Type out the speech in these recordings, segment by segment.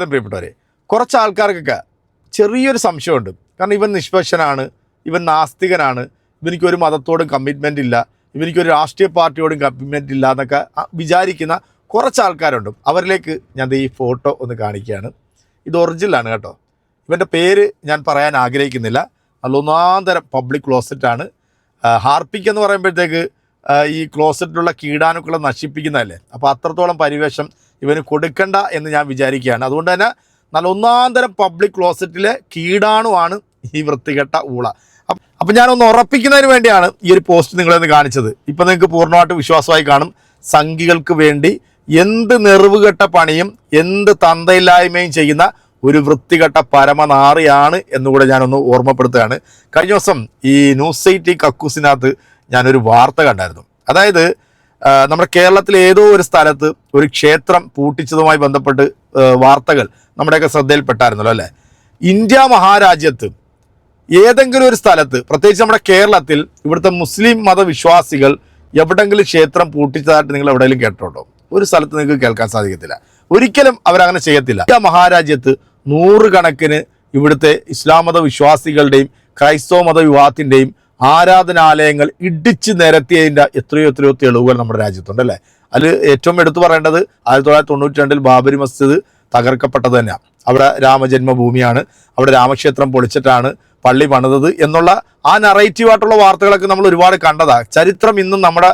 പ്രിയപ്പെട്ടവരെ, കുറച്ച് ആൾക്കാർക്കൊക്കെ ചെറിയൊരു സംശയമുണ്ട്. കാരണം ഇവൻ നിഷ്പക്ഷനാണ്, ഇവൻ നാസ്തികനാണ്, ഇവനിക്ക് ഒരു മതത്തോടും കമ്മിറ്റ്മെൻ്റ് ഇല്ല, ഇവനിക്കൊരു രാഷ്ട്രീയ പാർട്ടിയോടും കമ്മിറ്റ്മെൻ്റ് ഇല്ല എന്നൊക്കെ വിചാരിക്കുന്ന കുറച്ച് ആൾക്കാരുണ്ട്. അവരിലേക്ക് ഞാൻ ഈ ഫോട്ടോ ഒന്ന് കാണിക്കുകയാണ്. ഇത് ഒറിജിനലാണ് കേട്ടോ. ഇവൻ്റെ പേര് ഞാൻ പറയാൻ ആഗ്രഹിക്കുന്നില്ല. നല്ല ഒന്നാന്തരം പബ്ലിക് ക്ലോസറ്റാണ്. ഹാർപ്പിക് എന്ന് പറയുമ്പോഴത്തേക്ക് ഈ ക്ലോസറ്റിലുള്ള കീടാണുക്കളെ നശിപ്പിക്കുന്നതല്ലേ. അപ്പോൾ അത്രത്തോളം പരിവേഷം ഇവന് കൊടുക്കണ്ട എന്ന് ഞാൻ വിചാരിക്കുകയാണ്. അതുകൊണ്ട് തന്നെ നല്ല ഒന്നാന്തരം പബ്ലിക് ക്ലോസറ്റിലെ കീടാണുവാണ് ഈ വൃത്തികെട്ട ഊള. അപ്പം ഞാനൊന്ന് ഉറപ്പിക്കുന്നതിന് വേണ്ടിയാണ് ഈ ഒരു പോസ്റ്റ് നിങ്ങളെന്ന് കാണിച്ചത്. ഇപ്പം നിങ്ങൾക്ക് പൂർണ്ണമായിട്ട് വിശ്വാസമായി കാണും. സംഘികൾക്ക് വേണ്ടി എന്ത് നെറിവുകെട്ട പണിയും എന്ത് തന്തയില്ലായ്മയും ചെയ്യുന്ന ഒരു വൃത്തികെട്ട പരമനാറിയാണ് എന്നുകൂടെ ഞാനൊന്ന് ഓർമ്മപ്പെടുത്തുകയാണ്. കഴിഞ്ഞ ദിവസം ഈ ന്യൂസ് 8 കക്കൂസിനകത്ത് ഞാനൊരു വാർത്ത കണ്ടായിരുന്നു. അതായത് നമ്മുടെ കേരളത്തിലെ ഏതോ ഒരു സ്ഥലത്ത് ഒരു ക്ഷേത്രം പൂട്ടിച്ചതുമായി ബന്ധപ്പെട്ട് വാർത്തകൾ നമ്മുടെയൊക്കെ ശ്രദ്ധയിൽപ്പെട്ടായിരുന്നല്ലോ അല്ലേ. ഇന്ത്യ മഹാരാജ്യത്ത് ഏതെങ്കിലും ഒരു സ്ഥലത്ത്, പ്രത്യേകിച്ച് നമ്മുടെ കേരളത്തിൽ, ഇവിടുത്തെ മുസ്ലിം മതവിശ്വാസികൾ എവിടെങ്കിലും ക്ഷേത്രം പൂട്ടിച്ചതായിട്ട് നിങ്ങൾ എവിടെയെങ്കിലും കേട്ടിട്ടുണ്ടോ? ഒരു സ്ഥലത്ത് നിങ്ങൾക്ക് കേൾക്കാൻ സാധിക്കത്തില്ല. ഒരിക്കലും അവരങ്ങനെ ചെയ്യത്തില്ല. ഇന്ത്യ മഹാരാജ്യത്ത് നൂറുകണക്കിന് ഇവിടുത്തെ ഇസ്ലാം മത വിശ്വാസികളുടെയും ക്രൈസ്തവ മത വിഭാഗത്തിൻ്റെയും ആരാധനാലയങ്ങൾ ഇടിച്ച് നിരത്തിയതിൻ്റെ എത്രയോ തെളിവുകൾ നമ്മുടെ രാജ്യത്തുണ്ട് അല്ലേ. അതിൽ ഏറ്റവും എടുത്തു പറയേണ്ടത് 1992 ബാബരി മസ്ജിദ് തകർക്കപ്പെട്ടത് തന്നെയാണ്. അവിടെ രാമജന്മഭൂമിയാണ്, അവിടെ രാമക്ഷേത്രം പൊളിച്ചിട്ടാണ് പള്ളി പണിതത് എന്നുള്ള ആ നറേറ്റീവായിട്ടുള്ള വാർത്തകളൊക്കെ നമ്മൾ ഒരുപാട് കണ്ടതാണ്. ചരിത്രം ഇന്നും നമ്മുടെ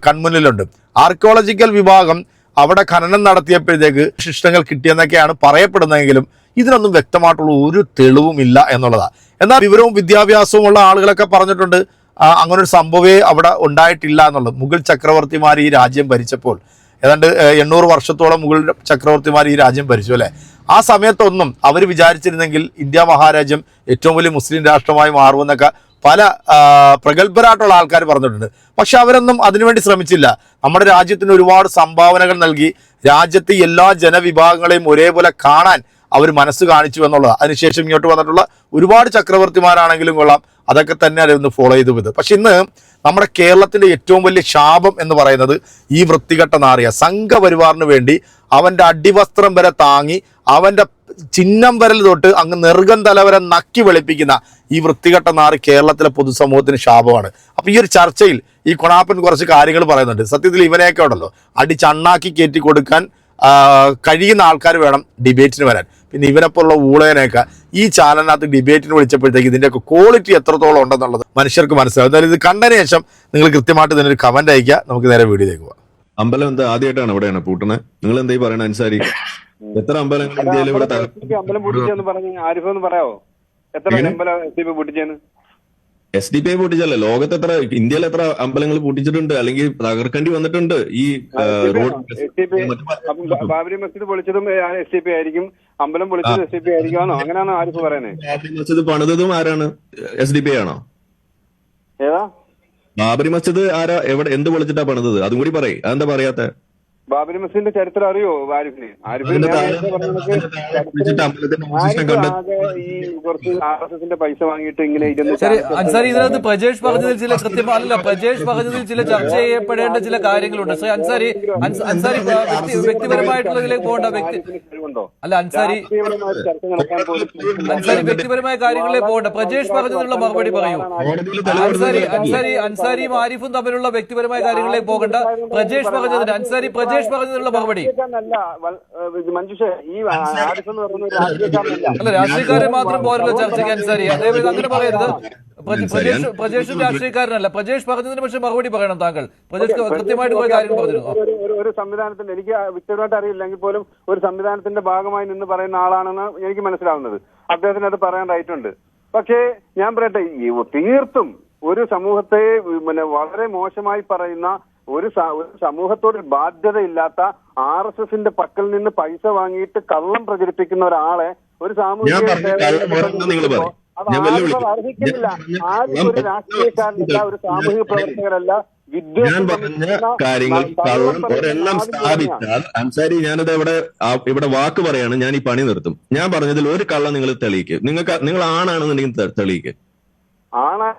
കൺമുന്നിലുണ്ട്. ആർക്കിയോളജിക്കൽ വിഭാഗം അവിടെ ഖനനം നടത്തിയപ്പോഴത്തേക്ക് ശിഷ്ടങ്ങൾ കിട്ടിയെന്നൊക്കെയാണ് പറയപ്പെടുന്നതെങ്കിലും ഇതിനൊന്നും വ്യക്തമായിട്ടുള്ള ഒരു തെളിവുമില്ല എന്നുള്ളതാണ്. എന്നാൽ വിവരവും വിദ്യാഭ്യാസവും ഉള്ള ആളുകളൊക്കെ പറഞ്ഞിട്ടുണ്ട് അങ്ങനൊരു സംഭവമേ അവിടെ ഉണ്ടായിട്ടില്ല എന്നുള്ളത്. മുഗൾ ചക്രവർത്തിമാർ ഈ രാജ്യം ഭരിച്ചപ്പോൾ ഏതാണ്ട് 800 വർഷത്തോളം മുഗൾ ചക്രവർത്തിമാർ ഈ രാജ്യം ഭരിച്ചു അല്ലേ. ആ സമയത്തൊന്നും അവർ വിചാരിച്ചിരുന്നെങ്കിൽ ഇന്ത്യ മഹാരാജ്യം ഏറ്റവും വലിയ മുസ്ലിം രാഷ്ട്രമായി മാറുമെന്നൊക്കെ പല പ്രഗത്ഭരായിട്ടുള്ള ആൾക്കാർ പറഞ്ഞിട്ടുണ്ട്. പക്ഷെ അവരൊന്നും അതിനുവേണ്ടി ശ്രമിച്ചില്ല. നമ്മുടെ രാജ്യത്തിന് ഒരുപാട് സംഭാവനകൾ നൽകി രാജ്യത്തെ എല്ലാ ജനവിഭാഗങ്ങളെയും ഒരേപോലെ കാണാൻ അവർ മനസ്സ് കാണിച്ചു എന്നുള്ളത്. അതിനുശേഷം ഇങ്ങോട്ട് വന്നിട്ടുള്ള ഒരുപാട് ചക്രവർത്തിമാരാണെങ്കിലും കൊള്ളാം, അതൊക്കെ തന്നെ അതൊന്ന് ഫോളോ ചെയ്തു പോയത്. പക്ഷെ ഇന്ന് നമ്മുടെ കേരളത്തിൻ്റെ ഏറ്റവും വലിയ ശാപം എന്ന് പറയുന്നത് ഈ വൃത്തികെട്ട നാറിയ സംഘപരിവാറിന് വേണ്ടി അവൻ്റെ അടിവസ്ത്രം വരെ താങ്ങി അവൻ്റെ ചിഹ്നം വരൽ തൊട്ട് അങ്ങ് നെറുകൻ തല വരെ നക്കി വെളുപ്പിക്കുന്ന ഈ വൃത്തികെട്ട നാറി കേരളത്തിലെ പൊതുസമൂഹത്തിന് ശാപമാണ്. അപ്പോൾ ഈ ഒരു ചർച്ചയിൽ ഈ കൊണാപ്പൻ കുറച്ച് കാര്യങ്ങൾ പറയുന്നുണ്ട്. സത്യത്തിൽ ഇവനെയൊക്കെ ഉണ്ടല്ലോ അടിച്ചണ്ണാക്കി കയറ്റി കൊടുക്കാൻ കഴിയുന്ന ആൾക്കാർ വേണം ഡിബേറ്റിന് വരാൻ. പിന്നെ ഇവനെപ്പോലുള്ള ഊളയനെയൊക്കെ ഈ ചാനലിനകത്ത് ഡിബേറ്റിന് വിളിച്ചപ്പോഴത്തേക്ക് ഇതിൻ്റെയൊക്കെ ക്വാളിറ്റി എത്രത്തോളം ഉണ്ടെന്നുള്ളത് മനുഷ്യർക്ക് മനസ്സിലാവും. എന്തായാലും ഇത് കണ്ടതിന് ശേഷം നിങ്ങൾ കൃത്യമായിട്ട് ഇതിനൊരു കമന്റ് അയക്കുക. നമുക്ക് നേരെ വീഡിയോയിലേക്ക് പോവാം. അമ്പലം എന്താ ആദ്യമായിട്ടാണ് ഇവിടെയാണ് പൂട്ടുന്നത്? നിങ്ങൾ എന്തായി പറയണ അനുസാരി? എത്ര അമ്പലങ്ങൾ ഇന്ത്യയിൽ ഇവിടെ അമ്പലം പൂട്ടിച്ചെന്ന് പറഞ്ഞു ആരിഫ് ഒന്ന് പറയാവോ? എത്ര അമ്പലം SDPI പൂട്ടിച്ചെന്ന്? SDPI പൂട്ടിച്ചല്ലേ, ലോകത്ത് എത്ര, ഇന്ത്യയിൽ എത്ര അമ്പലങ്ങൾ പൂട്ടിച്ചിട്ടുണ്ട് അല്ലെങ്കിൽ തകർക്കേണ്ടി വന്നിട്ടുണ്ട്. ഈ ബാബരി മസ്ജിദ് പൊളിച്ചതും SDPI ആയിരിക്കും, അമ്പലം പൊളിച്ചതും SDPI ആയിരിക്കുമോ? അങ്ങനെയാണോ ആരിഫ് പറയുന്നത്? ബാബരി മസ്ജിദ് പണിതതും ആരാണ്? SDPI ആണോ? ഏതാ ബാബരി മസ്ജിദ് ആരാ, എവിടെ, എന്ത് പൊളിച്ചിട്ടാ പണിതത്? അതും കൂടി പറയ്. അതെന്താ പറയാത്ത? ബാബരി മസ്ജിദിന്റെ ചരിത്രം അറിയോ ആരിഫിന്? ഈ കുറച്ച് RSSന്റെ പൈസ വാങ്ങിയിട്ട് ഇങ്ങനെ അൻസാരി, ഇതിനകത്ത് പ്രജേഷ് പറഞ്ഞതിൽ ചില കൃത്യമല്ല, പ്രജേഷ് പറഞ്ഞതിൽ ചില ചർച്ച ചെയ്യപ്പെടേണ്ട ചില കാര്യങ്ങളുണ്ട്. ശ്രീ അൻസാരി, വ്യക്തിപരമായിട്ടുള്ളതിലേക്ക് പോകേണ്ട അല്ല അൻസാരി വ്യക്തിപരമായ കാര്യങ്ങളിലേക്ക് പോകേണ്ട. പ്രജേഷ് പറഞ്ഞതിനുള്ള മറുപടി പറയൂ. അൻസാരിയും ആരിഫും തമ്മിലുള്ള വ്യക്തിപരമായ കാര്യങ്ങളിലേക്ക് പോകേണ്ട. പ്രജേഷ് പറഞ്ഞതിനുള്ള മറുപടി അല്ല, രാഷ്ട്രീയക്കാരെ മാത്രം പോരല്ലോ ചർച്ചയ്ക്ക് അൻസാരി. അതേപോലെ അങ്ങനെ പറയരുത്. പ്രജേഷ് രാഷ്ട്രീയക്കാരനല്ല. പ്രജേഷ് പറഞ്ഞതിന് പക്ഷേ മറുപടി പറയണം താങ്കൾ. പ്രജേഷ് കൃത്യമായിട്ട് പോയ കാര്യങ്ങൾ പറഞ്ഞിരുന്നു. ഒരു സംവിധാനത്തിന്റെ, എനിക്ക് വ്യക്തമായിട്ട് അറിയില്ലെങ്കിൽ പോലും ഒരു സംവിധാനത്തിന്റെ ഭാഗമായി നിന്ന് പറയുന്ന ആളാണെന്ന് എനിക്ക് മനസ്സിലാവുന്നത്. അദ്ദേഹത്തിന് അത് പറയാൻ റൈറ്റ് ഉണ്ട്. പക്ഷേ ഞാൻ പറയട്ടെ, തീർത്തും ഒരു സമൂഹത്തെ വളരെ മോശമായി പറയുന്ന ഒരു സമൂഹത്തോട് ബാധ്യതയില്ലാത്ത RSSന്റെ പക്കൽ നിന്ന് പൈസ വാങ്ങിയിട്ട് കള്ളം പ്രചരിപ്പിക്കുന്ന ഒരാളെ ഒരു സാമൂഹിക അർഹിക്കുന്നില്ല. ആരും ഒരു രാഷ്ട്രീയക്കാരനല്ല, ഒരു സാമൂഹിക പ്രവർത്തകരല്ല. ഞാൻ പറഞ്ഞ കാര്യങ്ങൾ ഒരെണ്ണം സ്ഥാപിച്ചാൽ അൻസാരി, ഞാനത് ഇവിടെ വാക്ക് പറയാണ്, ഞാൻ ഈ പണി നിർത്തും. ഞാൻ പറഞ്ഞതിൽ ഒരു കള്ളം നിങ്ങൾ തെളിയിക്കുക. നിങ്ങൾ ആണാണെന്നുണ്ടെങ്കിൽ തെളിയിക്കുക. ആണാ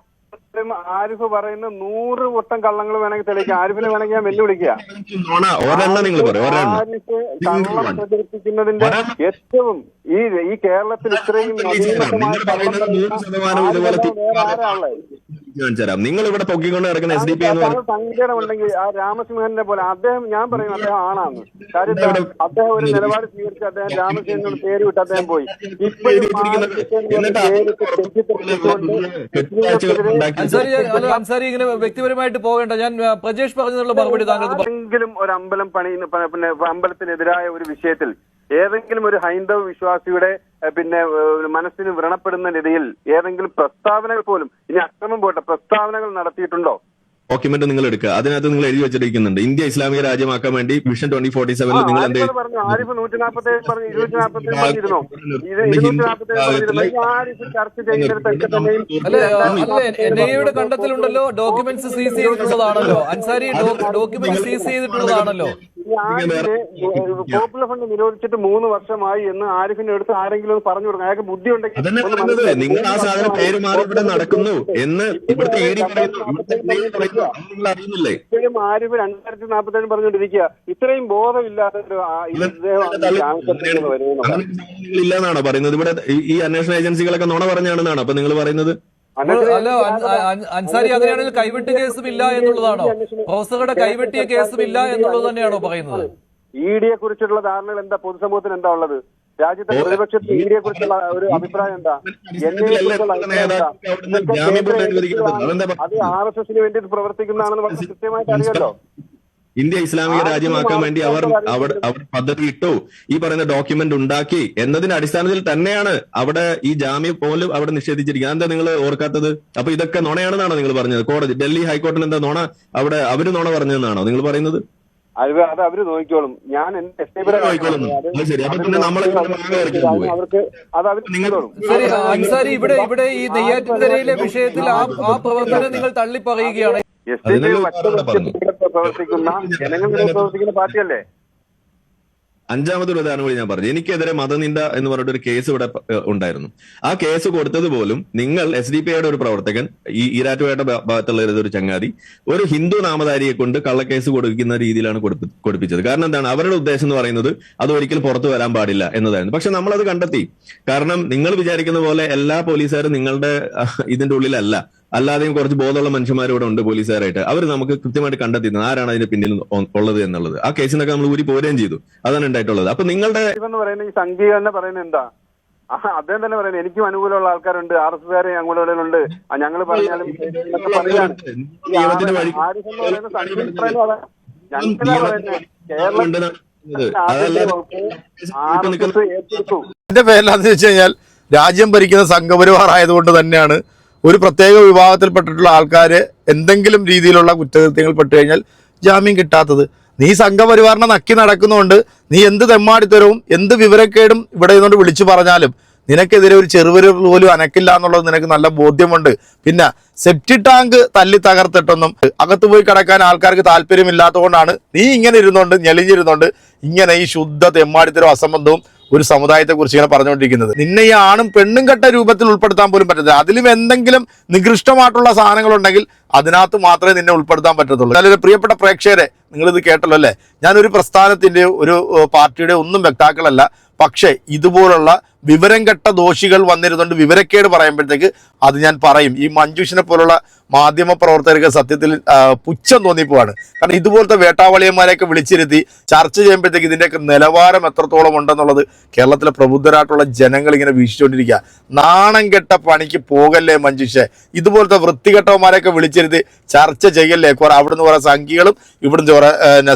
ആരിഫ് പറയുന്ന 100 വട്ടം കള്ളങ്ങൾ വേണമെങ്കിൽ തെളിയിക്കാം. ആരിഫിനെ വേണമെങ്കിൽ ഞാൻ വെല്ലുവിളിക്കുക. ആരിഫ് കള്ളം പ്രചരിപ്പിക്കുന്നതിന്റെ ഏറ്റവും ഈ കേരളത്തിൽ ഇത്രയും നിങ്ങൾ ഇവിടെ പൊക്കിക്കൊണ്ട് കിടക്കുന്ന SDP സങ്കടമുണ്ടെങ്കിൽ ആ രാമസിംഹനെ പോലെ അദ്ദേഹം, ഞാൻ പറയും അദ്ദേഹം ആണാന്ന്. കാര്യം അദ്ദേഹം ഒരു നിലപാട് സ്വീകരിച്ച് അദ്ദേഹം രാമസിംഹനോട് പേര് വിട്ട് അദ്ദേഹം പോയി. അൻസാരി ഇങ്ങനെ വ്യക്തിപരമായിട്ട് പോകേണ്ട. ഞാൻ പ്രജേഷ് പറഞ്ഞതിനുള്ള മറുപടി താങ്കൾ ഏതെങ്കിലും ഒരു അമ്പലം പിന്നെ അമ്പലത്തിനെതിരായ ഒരു വിഷയത്തിൽ ഏതെങ്കിലും ഒരു ഹൈന്ദവ വിശ്വാസിയുടെ മനസ്സിന് വ്രണപ്പെടുന്ന രീതിയിൽ ഏതെങ്കിലും പ്രസ്താവനകൾ പോലും, ഇനി അക്രമം പോട്ടെ, പ്രസ്താവനകൾ നടത്തിയിട്ടുണ്ടോ? ഡോക്യുമെന്റ് നിങ്ങൾ എടുക്കുക. അതിനകത്ത് നിങ്ങൾ എഴുതി വെച്ചിരിക്കുന്നുണ്ട് ഇന്ത്യ ഇസ്ലാമിക രാജ്യമാക്കാൻ വേണ്ടി വിഷൻ 2047 നിങ്ങൾ എന്ത് പറഞ്ഞു? ആരിഫ് 147 പറഞ്ഞു, 247 പറഞ്ഞിരുന്നോ? ഇത് 247 പറഞ്ഞിരുന്നു. ആരിഫ് ചർച്ച ചെയ്യുന്നിടത്തൊക്കെ തന്നെയും NIA കണ്ടെത്തലുണ്ടല്ലോ, ഡോക്യുമെന്റ്സ് സീസ് ചെയ്തിട്ടുള്ളതാണല്ലോ. അൻസാരി ഡോക്യുമെന്റ് സീസ് ചെയ്തിട്ടുള്ളതാണല്ലോ. പോപ്പുലർ ഫണ്ട് നിരോധിച്ചിട്ട് 3 വർഷമായി എന്ന് ആരിഫിന്റെ അടുത്ത് ആരെങ്കിലും ഒന്ന് പറഞ്ഞു കൊടുക്കണം. അയാൾക്ക് ബുദ്ധി ഉണ്ടെങ്കിൽ നിങ്ങൾ ആ സാധനം പേര് മാറി ഇവിടെ നടക്കുന്നു എന്ന് ഇവിടുത്തെ അറിയുന്നില്ലേ? ഇപ്പോഴും ആരിഫ് 2047 പറഞ്ഞുകൊണ്ടിരിക്കുക. ഇത്രയും ബോധമില്ലാത്ത ഇല്ലെന്നാണോ പറയുന്നത്? ഇവിടെ ഈ അന്വേഷണ ഏജൻസികളൊക്കെ നുണ പറഞ്ഞാണെന്നാണോ അപ്പൊ നിങ്ങൾ പറയുന്നത്? അല്ല അൻസാരി, അങ്ങനെയാണെങ്കിൽ കൈവെട്ട് കേസും ഇല്ല എന്നുള്ളതാണോ? പ്രൊഫസറുടെ കൈവെട്ടിയ കേസും ഇല്ല എന്നുള്ളത് തന്നെയാണോ പറയുന്നത്? ED കുറിച്ചുള്ള ധാരണകൾ എന്താ? പൊതുസമൂഹത്തിന് എന്താ ഉള്ളത്? രാജ്യത്തെ പ്രതിപക്ഷത്തിന് ED കുറിച്ചുള്ള ഒരു അഭിപ്രായം എന്താ? അത് RSSന് വേണ്ടി പ്രവർത്തിക്കുന്നതാണെന്ന് വളരെ കൃത്യമായിട്ട് അറിയാലോ. ഇന്ത്യ ഇസ്ലാമിക രാജ്യമാക്കാൻ വേണ്ടി അവർ പദ്ധതി ഇട്ടു, ഈ പറയുന്ന ഡോക്യുമെന്റ് ഉണ്ടാക്കി എന്നതിന്റെ അടിസ്ഥാനത്തിൽ തന്നെയാണ് അവിടെ ഈ ജാമ്യം പോലും അവിടെ നിഷേധിച്ചിരിക്കുന്നത്. എന്താ നിങ്ങൾ ഓർക്കാത്തത്? അപ്പൊ ഇതൊക്കെ നുണയാണെന്നാണോ നിങ്ങൾ പറഞ്ഞത്? കോടതി, ഡൽഹി ഹൈക്കോടതിയിൽ എന്താ നുണ അവിടെ അവര് നുണ പറഞ്ഞതെന്നാണോ നിങ്ങൾ പറയുന്നത്? അത് അവര് നോക്കിക്കോളും. ഞാൻ അൻസാരി, ഇവിടെ ഈ നെയ്യാറ്റിൻകരയിലെ വിഷയത്തിൽ ആ പ്രവർത്തനം നിങ്ങൾ തള്ളി പറയുകയാണ്. പ്രവർത്തിക്കുന്ന ജനങ്ങൾ പ്രവർത്തിക്കുന്ന പാർട്ടിയല്ലേ? അഞ്ചാമതൊരു ഉദാഹരണം കൂടി ഞാൻ പറഞ്ഞു. എനിക്കെതിരെ മതനിന്ദ എന്ന് പറഞ്ഞിട്ട് ഒരു കേസ് ഇവിടെ ഉണ്ടായിരുന്നു. ആ കേസ് കൊടുത്തത് പോലും നിങ്ങൾ SDPIയുടെ ഒരു പ്രവർത്തകൻ, ഈ ഈരാറ്റുപേട്ട ഭാഗത്തുള്ള ഒരു ചങ്ങാതി ഒരു ഹിന്ദു നാമധാരിയെ കൊണ്ട് കള്ളക്കേസ് കൊടുക്കുന്ന രീതിയിലാണ് കൊടുപ്പിച്ചത്. കാരണം എന്താണ്? അവരുടെ ഉദ്ദേശം എന്ന് പറയുന്നത് അത് ഒരിക്കലും പുറത്തു വരാൻ പാടില്ല എന്നതായിരുന്നു. പക്ഷെ നമ്മളത് കണ്ടെത്തി. കാരണം നിങ്ങൾ വിചാരിക്കുന്ന പോലെ എല്ലാ പോലീസുകാരും നിങ്ങളുടെ ഇതിന്റെ ഉള്ളിലല്ല. അല്ലാതെയും കുറച്ച് ബോധമുള്ള മനുഷ്യന്മാരിവിടെ ഉണ്ട് പോലീസുകാരായിട്ട്. അവർ നമുക്ക് കൃത്യമായിട്ട് കണ്ടെത്തിയിരുന്നത് ആരാണ് അതിന്റെ പിന്നിൽ ഉള്ളത് എന്നുള്ളത്. ആ കേസിനൊക്കെ നമ്മൾ ഊരി പോരുകയും ചെയ്തു. അതാണ് ഉണ്ടായിട്ടുള്ളത്. അപ്പൊ നിങ്ങളുടെ ഈ സംഘീയ തന്നെ പറയുന്നത് എന്താ? അദ്ദേഹം തന്നെ പറയുന്നത് എനിക്കും അനുകൂലമുള്ള ആൾക്കാരുണ്ട്, RSSകാരെ അങ്ങോട്ടുണ്ട്, ഞങ്ങൾ പറഞ്ഞാലും എന്റെ പേരിലാന്ന് വെച്ച് കഴിഞ്ഞാൽ രാജ്യം ഭരിക്കുന്ന സംഘപരിവാർ ആയതുകൊണ്ട് തന്നെയാണ് ഒരു പ്രത്യേക വിഭാഗത്തിൽപ്പെട്ടിട്ടുള്ള ആൾക്കാര് എന്തെങ്കിലും രീതിയിലുള്ള കുറ്റകൃത്യങ്ങൾ പെട്ടു കഴിഞ്ഞാൽ ജാമ്യം കിട്ടാത്തത്. നീ സംഘപരിവാറിനെ നക്കി നടക്കുന്നതുകൊണ്ട് നീ എന്ത് തെമ്മാടിത്തരവും എന്ത് വിവരക്കേടും ഇവിടെ നിന്നുകൊണ്ട് വിളിച്ചു പറഞ്ഞാലും നിനക്കെതിരെ ഒരു ചെറുവിരൽ പോലും അനക്കില്ല എന്നുള്ളത് നിനക്ക് നല്ല ബോധ്യമുണ്ട്. പിന്നെ സെപ്റ്റി ടാങ്ക് തല്ലി തകർത്തിട്ടൊന്നും അകത്ത് പോയി കിടക്കാൻ ആൾക്കാർക്ക് താല്പര്യമില്ലാത്തതുകൊണ്ടാണ് നീ ഇങ്ങനെ ഇരുന്നുകൊണ്ട് ഞെളിഞ്ഞിരുന്നുകൊണ്ട് ഇങ്ങനെ ഈ ശുദ്ധ തെമ്മാടിത്തരവും അസംബന്ധവും ഒരു സമുദായത്തെ കുറിച്ച് ഇങ്ങനെ പറഞ്ഞുകൊണ്ടിരിക്കുന്നത്. നിന്നെ ഈ ആണും പെണ്ണും കെട്ട രൂപത്തിൽ ഉൾപ്പെടുത്താൻ പോലും പറ്റത്തില്ല. അതിലും എന്തെങ്കിലും നികൃഷ്ടമായിട്ടുള്ള സാധനങ്ങളുണ്ടെങ്കിൽ അതിനകത്ത് മാത്രമേ നിന്നെ ഉൾപ്പെടുത്താൻ പറ്റത്തുള്ളൂ. എന്നാലും പ്രിയപ്പെട്ട പ്രേക്ഷകരെ, നിങ്ങളിത് കേട്ടല്ലോ അല്ലേ? ഞാനൊരു പ്രസ്ഥാനത്തിൻ്റെ ഒരു പാർട്ടിയുടെ ഒന്നും വ്യക്താക്കളല്ല. പക്ഷേ ഇതുപോലുള്ള വിവരം കെട്ട ദോഷികൾ വന്നിരുന്നുണ്ട് വിവരക്കേട് പറയുമ്പോഴത്തേക്ക് അത് ഞാൻ പറയും. ഈ മഞ്ജുഷിനെ പോലുള്ള മാധ്യമ പ്രവർത്തകർക്ക് സത്യത്തിൽ പുച്ഛം തോന്നിപ്പോവാണ്. കാരണം ഇതുപോലത്തെ വേട്ടാവളിയന്മാരെയൊക്കെ വിളിച്ചിരുത്തി ചർച്ച ചെയ്യുമ്പോഴത്തേക്ക് ഇതിൻ്റെയൊക്കെ നിലവാരം എത്രത്തോളം ഉണ്ടെന്നുള്ളത് കേരളത്തിലെ പ്രബുദ്ധരായിട്ടുള്ള ജനങ്ങൾ ഇങ്ങനെ വീക്ഷിച്ചുകൊണ്ടിരിക്കുക. നാണം കെട്ട പണിക്ക് പോകല്ലേ മഞ്ജുഷെ. ഇതുപോലത്തെ വൃത്തികെട്ടവന്മാരെയൊക്കെ വിളിച്ചിരുത്തി ചർച്ച ചെയ്യല്ലേ. കുറെ അവിടുന്ന് കുറെ സംഘികളും ഇവിടുന്ന് കുറെ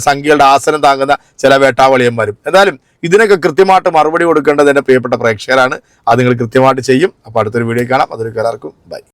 സംഘികളുടെ ആസനം താങ്ങുന്ന ചില വേട്ടാവളിയന്മാരും. എന്തായാലും ഇതിനൊക്കെ കൃത്യമായിട്ട് മറുപടി കൊടുക്കേണ്ടത് എൻ്റെ പ്രിയപ്പെട്ട പ്രേക്ഷകരാണ്. അത് നിങ്ങൾ കൃത്യമായിട്ട് ചെയ്യും. അപ്പോൾ അടുത്തൊരു വീഡിയോ കാണാം. അതൊരു എല്ലാവർക്കും ബൈ.